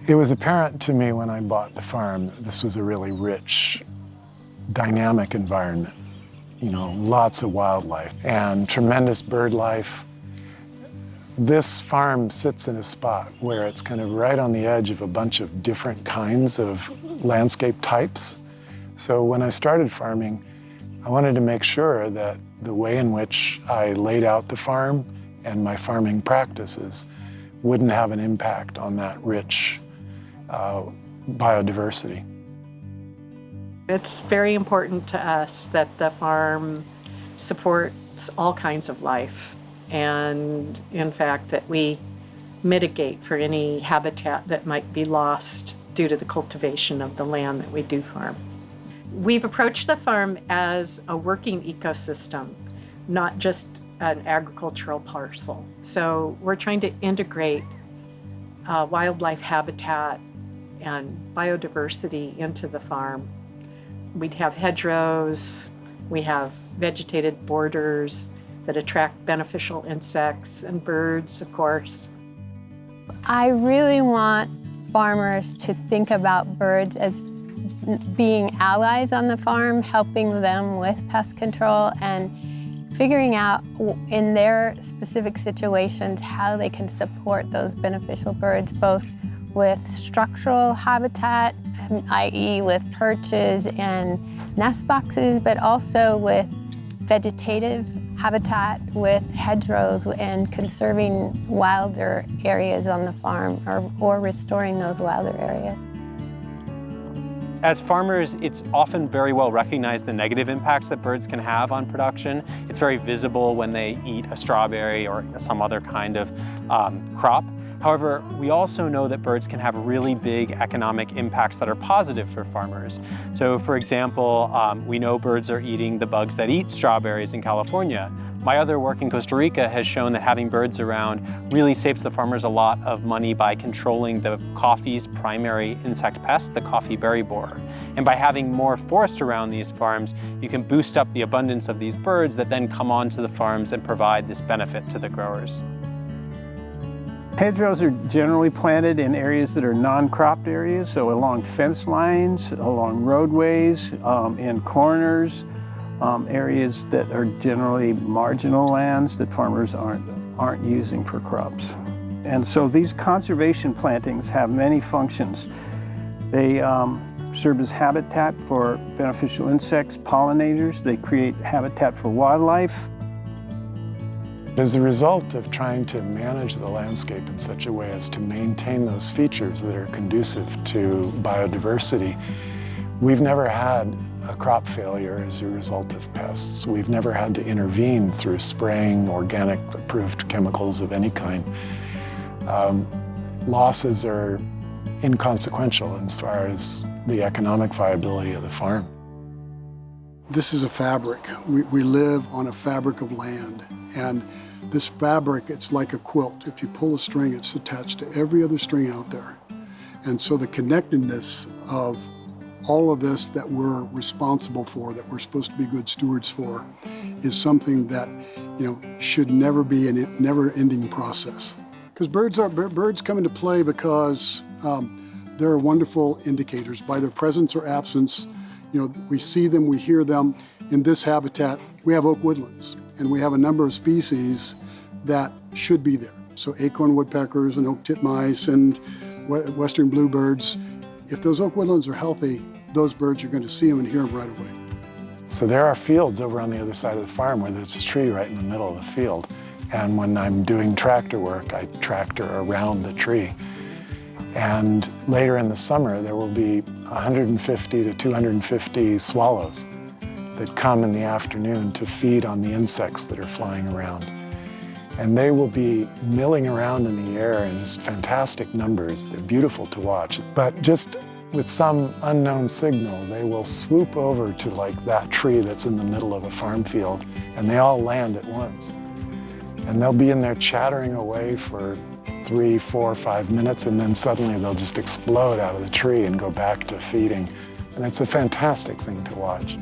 It was apparent to me when I bought the farm that this was a really rich, dynamic environment. You know, lots of wildlife and tremendous bird life. This farm sits in a spot where it's kind of right on the edge of a bunch of different kinds of landscape types. So when I started farming, I wanted to make sure that the way in which I laid out the farm and my farming practices wouldn't have an impact on that rich biodiversity. It's very important to us that the farm supports all kinds of life, and in fact that we mitigate for any habitat that might be lost due to the cultivation of the land that we do farm. We've approached the farm as a working ecosystem, not just an agricultural parcel. So we're trying to integrate wildlife habitat and biodiversity into the farm. We'd have hedgerows, we have vegetated borders that attract beneficial insects and birds, of course. I really want farmers to think about birds as being allies on the farm, helping them with pest control and figuring out in their specific situations how they can support those beneficial birds, both with structural habitat, i.e. with perches and nest boxes, but also with vegetative habitat, with hedgerows and conserving wilder areas on the farm or restoring those wilder areas. As farmers, it's often very well recognized the negative impacts that birds can have on production. It's very visible when they eat a strawberry or some other kind of crop. However, we also know that birds can have really big economic impacts that are positive for farmers. So for example, we know birds are eating the bugs that eat strawberries in California. My other work in Costa Rica has shown that having birds around really saves the farmers a lot of money by controlling the coffee's primary insect pest, the coffee berry borer. And by having more forest around these farms, you can boost up the abundance of these birds that then come onto the farms and provide this benefit to the growers. Hedgerows are generally planted in areas that are non-cropped areas, so along fence lines, along roadways, in corners, areas that are generally marginal lands that farmers aren't using for crops. And so these conservation plantings have many functions. They serve as habitat for beneficial insects, pollinators. They create habitat for wildlife. As a result of trying to manage the landscape in such a way as to maintain those features that are conducive to biodiversity, we've never had a crop failure as a result of pests. We've never had to intervene through spraying organic approved chemicals of any kind. Losses are inconsequential as far as the economic viability of the farm. This is a fabric. We live on a fabric of land, and this fabric, it's like a quilt. If you pull a string, it's attached to every other string out there. And so the connectedness of all of this that we're responsible for, that we're supposed to be good stewards for, is something that, you know, should never be a never-ending process. Because birds come into play because they're wonderful indicators by their presence or absence. You know, we see them, we hear them. In this habitat, we have oak woodlands, and we have a number of species that should be there. So acorn woodpeckers and oak titmice and western bluebirds. If those oak woodlands are healthy, those birds, you're going to see them and hear them right away. So there are fields over on the other side of the farm where there's a tree right in the middle of the field. And when I'm doing tractor work, I tractor around the tree. And later in the summer, there will be 150 to 250 swallows that come in the afternoon to feed on the insects that are flying around. And they will be milling around in the air in just fantastic numbers. They're beautiful to watch. But just with some unknown signal, they will swoop over to like that tree that's in the middle of a farm field, and they all land at once. And they'll be in there chattering away for 3, 4, 5 minutes, and then suddenly they'll just explode out of the tree and go back to feeding. And it's a fantastic thing to watch.